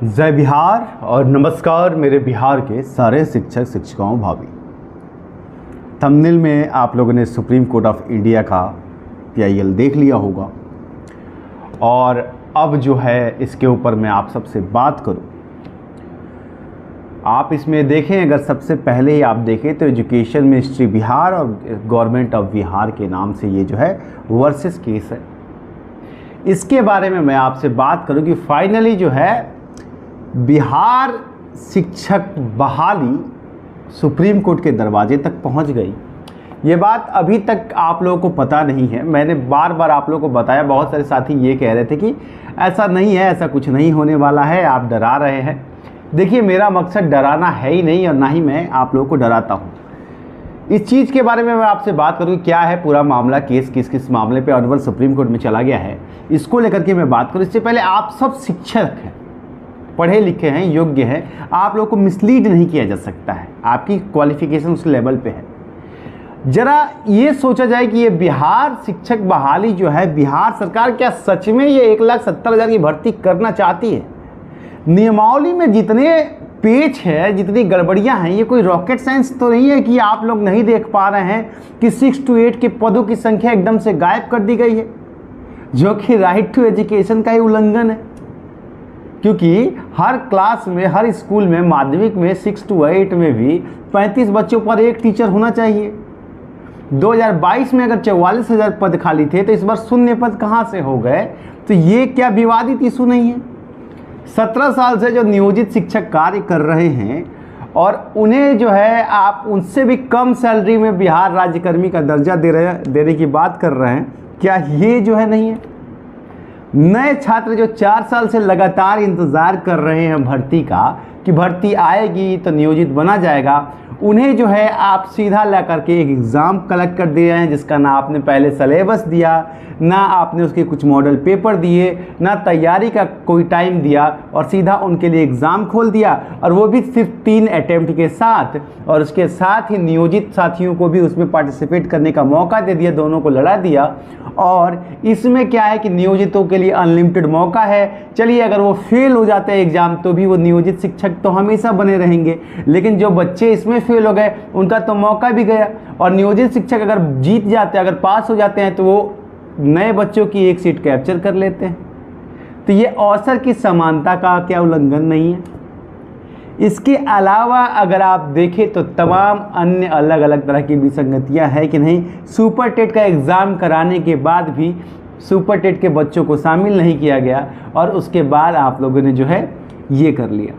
जय बिहार और नमस्कार मेरे बिहार के सारे शिक्षक शिक्षिकाओं भाभी। थंबनेल में आप लोगों ने सुप्रीम कोर्ट ऑफ इंडिया का PIL देख लिया होगा और अब जो है इसके ऊपर मैं आप सबसे बात करूं। आप इसमें देखें, अगर सबसे पहले ही आप देखें तो एजुकेशन मिनिस्ट्री बिहार और गवर्नमेंट ऑफ बिहार के नाम से ये जो है वर्सेस केस है। इसके बारे में मैं आपसे बात करूं कि फाइनली जो है बिहार शिक्षक बहाली सुप्रीम कोर्ट के दरवाजे तक पहुंच गई। ये बात अभी तक आप लोगों को पता नहीं है। मैंने बार बार आप लोगों को बताया, बहुत सारे साथी ये कह रहे थे कि ऐसा नहीं है, ऐसा कुछ नहीं होने वाला है, आप डरा रहे हैं। देखिए, मेरा मकसद डराना है ही नहीं और ना ही मैं आप लोगों को डराता हूँ। इस चीज़ के बारे में मैं आपसे बात करूँ, क्या है पूरा मामला, केस किस किस मामले पे ऑनरेबल सुप्रीम कोर्ट में चला गया है, इसको लेकर के मैं बात करूँ। इससे पहले आप सब शिक्षक हैं, पढ़े लिखे हैं, योग्य हैं, आप लोगों को मिसलीड नहीं किया जा सकता है। आपकी क्वालिफिकेशन उस लेवल पे है। जरा ये सोचा जाए कि ये बिहार शिक्षक बहाली जो है, बिहार सरकार क्या सच में ये 1,70,000 की भर्ती करना चाहती है? नियमावली में जितने पेच है, जितनी गड़बड़ियां हैं, ये कोई रॉकेट साइंस तो नहीं है कि आप लोग नहीं देख पा रहे हैं कि 6 to 8 के पदों की संख्या एकदम से गायब कर दी गई है, जो कि राइट टू एजुकेशन का ही उल्लंघन है। क्योंकि हर क्लास में, हर स्कूल में, माध्यमिक में 6 to 8 में भी 35 बच्चों पर एक टीचर होना चाहिए। 2022 में अगर 44,000 पद खाली थे तो इस बार शून्य पद कहाँ से हो गए? तो ये क्या विवादित इशू नहीं है? 17 साल से जो नियोजित शिक्षक कार्य कर रहे हैं और उन्हें जो है आप उनसे भी कम सैलरी में बिहार राज्यकर्मी का दर्जा देने की बात कर रहे हैं, क्या ये जो है नहीं है? नए छात्र जो 4 साल से लगातार इंतज़ार कर रहे हैं भर्ती का, कि भर्ती आएगी तो नियोजित बना जाएगा, उन्हें जो है आप सीधा ला करके एक एग्ज़ाम कलेक्ट कर दे रहे हैं, जिसका ना आपने पहले सिलेबस दिया, ना आपने उसके कुछ मॉडल पेपर दिए, ना तैयारी का कोई टाइम दिया, और सीधा उनके लिए एग्ज़ाम खोल दिया, और वो भी सिर्फ 3 अटैम्प्ट के साथ। और उसके साथ ही नियोजित साथियों को भी उसमें पार्टिसिपेट करने का मौका दे दिया, दोनों को लड़ा दिया। और इसमें क्या है कि नियोजितों के लिए अनलिमिटेड मौका है। चलिए, अगर वो फेल हो जाते हैं एग्ज़ाम तो भी वो नियोजित शिक्षक तो हमेशा बने रहेंगे, लेकिन जो बच्चे इसमें फेल हो गए उनका तो मौका भी गया। और नियोजित शिक्षक अगर जीत जाते हैं, अगर पास हो जाते हैं, तो वो नए बच्चों की एक सीट कैप्चर कर लेते हैं। तो ये अवसर की समानता का क्या उल्लंघन नहीं है? इसके अलावा अगर आप देखें तो तमाम अन्य अलग अलग तरह की विसंगतियां हैं कि नहीं। सुपर टेट का एग्ज़ाम कराने के बाद भी सुपर टेट के बच्चों को शामिल नहीं किया गया, और उसके बाद आप लोगों ने जो है ये कर लिया,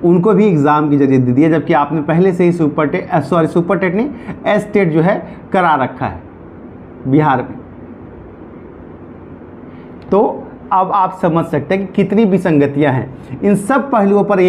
उनको भी एग्ज़ाम के जरिए दे दिया, जबकि आपने पहले से ही सुपर टेट नहीं, एस टेट जो है करा रखा है बिहार में। तो अब आप समझ सकते हैं कि कितनी विसंगतियां हैं। इन सब पहलुओं पर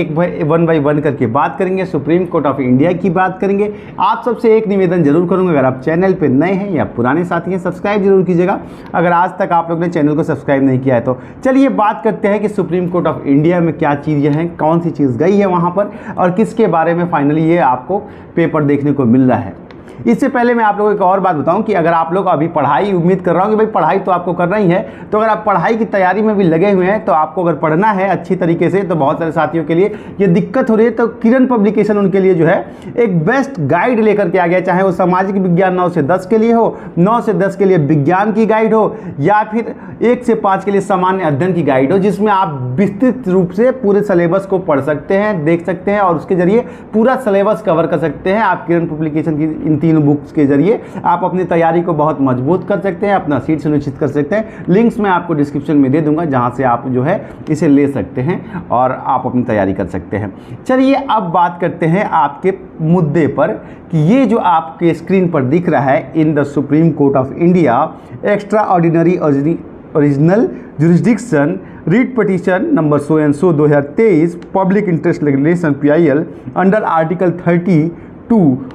वन बाई वन करके बात करेंगे। सुप्रीम कोर्ट ऑफ इंडिया की बात करेंगे। आप सबसे एक निवेदन जरूर करूंगा, अगर आप चैनल पे नए हैं या पुराने साथी हैं, सब्सक्राइब जरूर कीजिएगा, अगर आज तक आप लोग ने चैनल को सब्सक्राइब नहीं किया है तो। चलिए बात करते हैं कि सुप्रीम कोर्ट ऑफ इंडिया में क्या चीज़ें हैं, कौन सी चीज़ गई है वहाँ पर, और किसके बारे में फाइनली ये आपको पेपर देखने को मिल रहा है। इससे पहले मैं आप लोगों को एक और बात बताऊं कि अगर आप लोग अभी पढ़ाई, उम्मीद कर रहा हूं कि भाई पढ़ाई तो आपको करना ही है, तो अगर आप पढ़ाई की तैयारी में भी लगे हुए हैं तो आपको अगर पढ़ना है अच्छी तरीके से, तो बहुत सारे साथियों के लिए ये दिक्कत हो रही है, तो किरण पब्लिकेशन उनके लिए जो है एक बेस्ट गाइड लेकर के आ गया। चाहे वो सामाजिक विज्ञान 9 से 10 के लिए हो, 9 से 10 के लिए विज्ञान की गाइड हो, या फिर 1 से 5 के लिए सामान्य अध्ययन की गाइड हो, जिसमें आप विस्तृत रूप से पूरे सिलेबस को पढ़ सकते हैं, देख सकते हैं, और उसके जरिए पूरा सिलेबस कवर कर सकते हैं। आप किरण पब्लिकेशन की इन 3 बुक्स के जरिए आप अपनी तैयारी को बहुत मजबूत कर सकते हैं, अपना सीट सुनिश्चित कर सकते हैं। लिंक्स मैं आपको डिस्क्रिप्शन में दे दूंगा, जहां से आप जो है इसे ले सकते हैं और आप अपनी तैयारी कर सकते हैं। चलिए अब बात करते हैं आपके मुद्दे पर कि ये जो आपके स्क्रीन पर दिख रहा है, in the Supreme Court of India extraordinary original jurisdiction writ petition number so and so 2023 public interest regulation PIL under article 32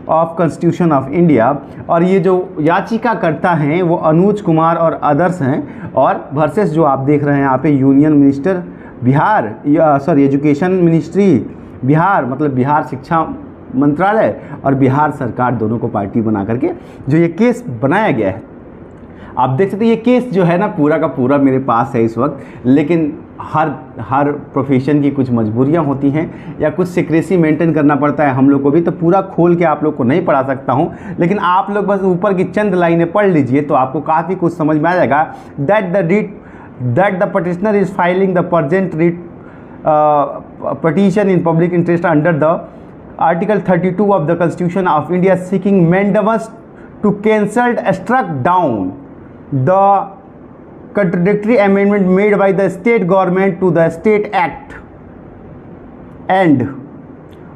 of constitution of India. और ये जो याचिकाकर्ता हैं वो अनुज कुमार और अदर्स हैं, और वर्सेस जो आप देख रहे हैं यहाँ पे union minister Bihar, education ministry Bihar, मतलब बिहार शिक्षा मंत्रालय और बिहार सरकार, दोनों को पार्टी बना करके जो ये केस बनाया गया है। आप देख सकते हैं ये केस जो है ना पूरा का पूरा मेरे पास है इस वक्त, लेकिन हर प्रोफेशन की कुछ मजबूरियां होती हैं या कुछ सिक्रेसी मेंटेन करना पड़ता है हम लोग को भी, तो पूरा खोल के आप लोग को नहीं पढ़ा सकता हूं, लेकिन आप लोग बस ऊपर की चंद लाइनें पढ़ लीजिए तो आपको काफ़ी कुछ समझ में आ जाएगा। That the petitioner is filing the present writ petition in public interest under the Article 32 of the Constitution of India seeking mandamus to cancel struck down the contradictory amendment made by the state government to the State Act and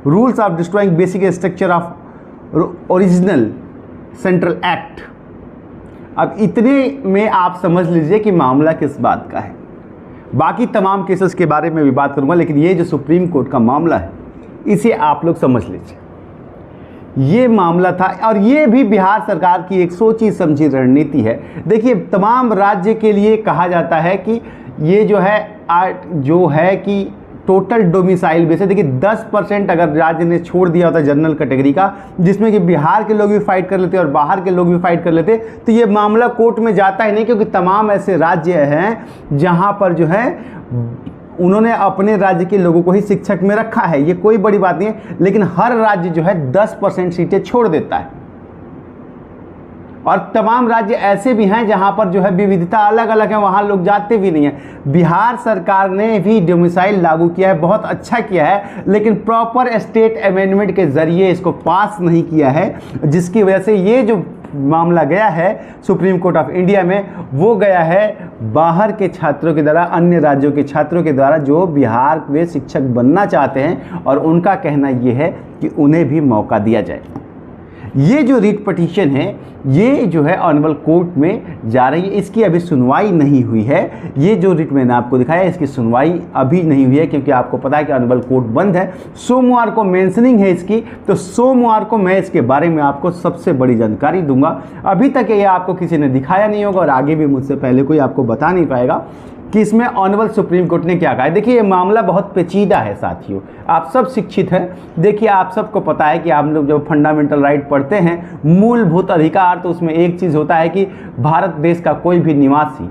rules of destroying basic structure of original Central Act। अब इतने में आप समझ लीजिए कि मामला किस बात का है। बाकी तमाम केसेस के बारे में भी बात करूंगा, लेकिन ये जो सुप्रीम कोर्ट का मामला है इसे आप लोग समझ लीजिए। ये मामला था और ये भी बिहार सरकार की एक सोची समझी रणनीति है। देखिए, तमाम राज्य के लिए कहा जाता है कि ये जो है कि टोटल डोमिसाइल बेस है। देखिए 10% अगर राज्य ने छोड़ दिया होता जनरल कैटेगरी का, जिसमें कि बिहार के लोग भी फाइट कर लेते और बाहर के लोग भी फाइट कर लेते, तो ये मामला कोर्ट में जाता ही नहीं, क्योंकि तमाम ऐसे राज्य हैं जहां पर जो है उन्होंने अपने राज्य के लोगों को ही शिक्षक में रखा है। ये कोई बड़ी बात नहीं है, लेकिन हर राज्य जो है 10% सीटें छोड़ देता है और तमाम राज्य ऐसे भी हैं जहां पर जो है विविधता अलग अलग है, वहां लोग जाते भी नहीं हैं। बिहार सरकार ने भी डोमिसाइल लागू किया है, बहुत अच्छा किया है, लेकिन प्रॉपर स्टेट अमेंडमेंट के जरिए इसको पास नहीं किया है, जिसकी वजह से ये जो मामला गया है सुप्रीम कोर्ट ऑफ इंडिया में, वो गया है बाहर के छात्रों के द्वारा, अन्य राज्यों के छात्रों के द्वारा जो बिहार में शिक्षक बनना चाहते हैं, और उनका कहना ये है कि उन्हें भी मौका दिया जाए। ये जो रिट पिटीशन है ये जो है ऑनरेबल कोर्ट में जा रही है, इसकी अभी सुनवाई नहीं हुई है। ये जो रिट मैंने आपको दिखाया इसकी सुनवाई अभी नहीं हुई है, क्योंकि आपको पता है कि ऑनरेबल कोर्ट बंद है। सोमवार को मेंशनिंग है इसकी, तो सोमवार को मैं इसके बारे में आपको सबसे बड़ी जानकारी दूंगा। अभी तक ये आपको किसी ने दिखाया नहीं होगा और आगे भी मुझसे पहले कोई आपको बता नहीं पाएगा कि इसमें ऑनरेबल सुप्रीम कोर्ट ने क्या कहा है। देखिए, ये मामला बहुत पेचीदा है साथियों, आप सब शिक्षित हैं। देखिए, आप सबको पता है कि आप लोग जब फंडामेंटल राइट पढ़ते हैं, मूलभूत अधिकार, तो उसमें एक चीज़ होता है कि भारत देश का कोई भी निवासी,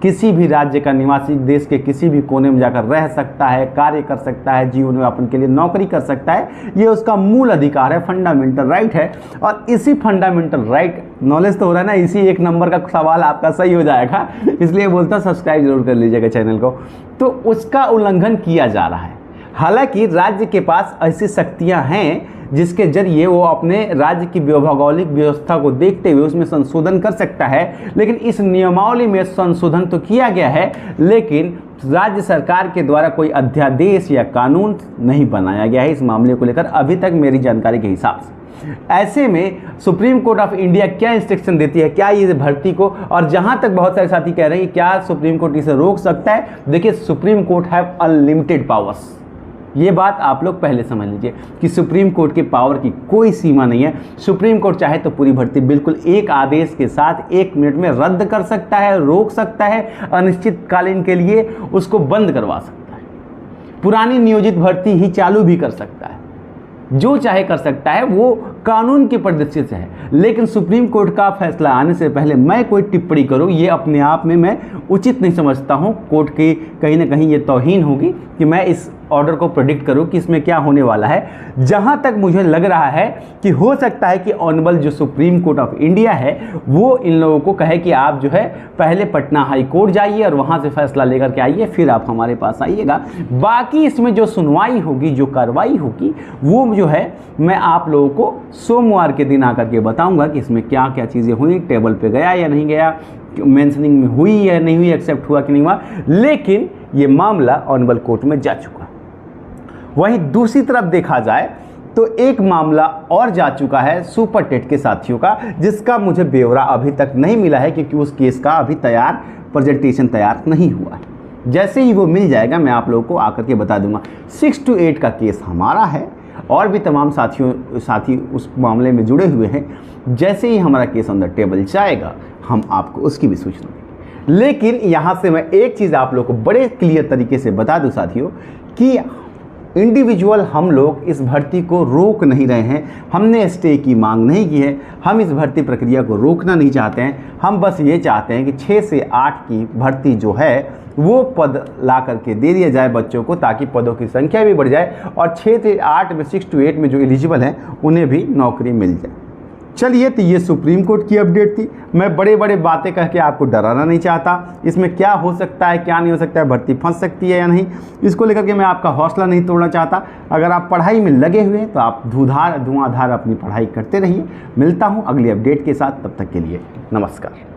किसी भी राज्य का निवासी देश के किसी भी कोने में जाकर रह सकता है, कार्य कर सकता है, जीवन यापन के लिए नौकरी कर सकता है। ये उसका मूल अधिकार है, फंडामेंटल राइट है। और इसी फंडामेंटल राइट, नॉलेज तो हो रहा है ना, इसी एक नंबर का सवाल आपका सही हो जाएगा, इसलिए बोलता सब्सक्राइब जरूर कर लीजिएगा चैनल को। तो उसका उल्लंघन किया जा रहा है। हालांकि राज्य के पास ऐसी शक्तियां हैं जिसके जरिए वो अपने राज्य की भौगोलिक व्यवस्था को देखते हुए उसमें संशोधन कर सकता है, लेकिन इस नियमावली में संशोधन तो किया गया है, लेकिन राज्य सरकार के द्वारा कोई अध्यादेश या कानून नहीं बनाया गया है इस मामले को लेकर, अभी तक मेरी जानकारी के हिसाब से। ऐसे में सुप्रीम कोर्ट ऑफ इंडिया क्या इंस्ट्रक्शन देती है, क्या ये भर्ती को, और जहां तक बहुत सारे साथी कह रहे हैं कि क्या सुप्रीम कोर्ट इसे रोक सकता है, देखिए supreme court have unlimited powers. ये बात आप लोग पहले समझ लीजिए कि सुप्रीम कोर्ट के पावर की कोई सीमा नहीं है। सुप्रीम कोर्ट चाहे तो पूरी भर्ती बिल्कुल एक आदेश के साथ 1 मिनट में रद्द कर सकता है, रोक सकता है, अनिश्चितकालीन के लिए उसको बंद करवा सकता है, पुरानी नियोजित भर्ती ही चालू भी कर सकता है, जो चाहे कर सकता है, वो कानून के परिदृश्य से है। लेकिन सुप्रीम कोर्ट का फैसला आने से पहले मैं कोई टिप्पणी करूं, ये अपने आप में मैं उचित नहीं समझता हूं। कोर्ट की कहीं ना कहीं ये तौहीन होगी कि मैं इस ऑर्डर को प्रेडिक्ट करूं कि इसमें क्या होने वाला है। जहां तक मुझे लग रहा है कि हो सकता है कि ऑनरेबल जो सुप्रीम कोर्ट ऑफ इंडिया है वो इन लोगों को कहे कि आप जो है पहले पटना हाई कोर्ट जाइए और वहां से फैसला लेकर के आइए, फिर आप हमारे पास आइएगा। बाकी इसमें जो सुनवाई होगी, जो कार्रवाई होगी, वो जो है मैं आप लोगों को सोमवार के दिन आकर के बताऊंगा कि इसमें क्या क्या चीज़ें हुई, टेबल पे गया या नहीं गया, मेंशनिंग में हुई या नहीं हुई, एक्सेप्ट हुआ कि नहीं हुआ, लेकिन ये मामला ऑनरेबल कोर्ट में जा चुका। वहीं दूसरी तरफ देखा जाए तो एक मामला और जा चुका है सुपर टेट के साथियों का, जिसका मुझे ब्यौरा अभी तक नहीं मिला है, क्योंकि उस केस का अभी प्रेजेंटेशन तैयार नहीं हुआ है। जैसे ही वो मिल जाएगा मैं आप लोगों को आकर के बता दूंगा। 6 to 8 का केस हमारा है और भी तमाम साथी उस मामले में जुड़े हुए हैं। जैसे ही हमारा केस ऑन द टेबल जाएगा हम आपको उसकी भी सूचना देंगे। लेकिन यहाँ से मैं एक चीज़ आप लोगों को बड़े क्लियर तरीके से बता दूं साथियों कि इंडिविजुअल हम लोग इस भर्ती को रोक नहीं रहे हैं, हमने स्टे की मांग नहीं की है, हम इस भर्ती प्रक्रिया को रोकना नहीं चाहते हैं। हम बस ये चाहते हैं कि 6 से 8 की भर्ती जो है वो पद ला करके दे दिया जाए बच्चों को, ताकि पदों की संख्या भी बढ़ जाए और 6 से 8 में 6 to 8 में जो एलिजिबल हैं उन्हें भी नौकरी मिल जाए। चलिए, तो ये सुप्रीम कोर्ट की अपडेट थी। मैं बड़े बड़े बातें कह के आपको डराना नहीं चाहता, इसमें क्या हो सकता है क्या नहीं हो सकता है, भर्ती फंस सकती है या नहीं, इसको लेकर के मैं आपका हौसला नहीं तोड़ना चाहता। अगर आप पढ़ाई में लगे हुए हैं तो आप धुआंधार अपनी पढ़ाई करते रहिए। मिलता हूँ अगली अपडेट के साथ, तब तक के लिए नमस्कार।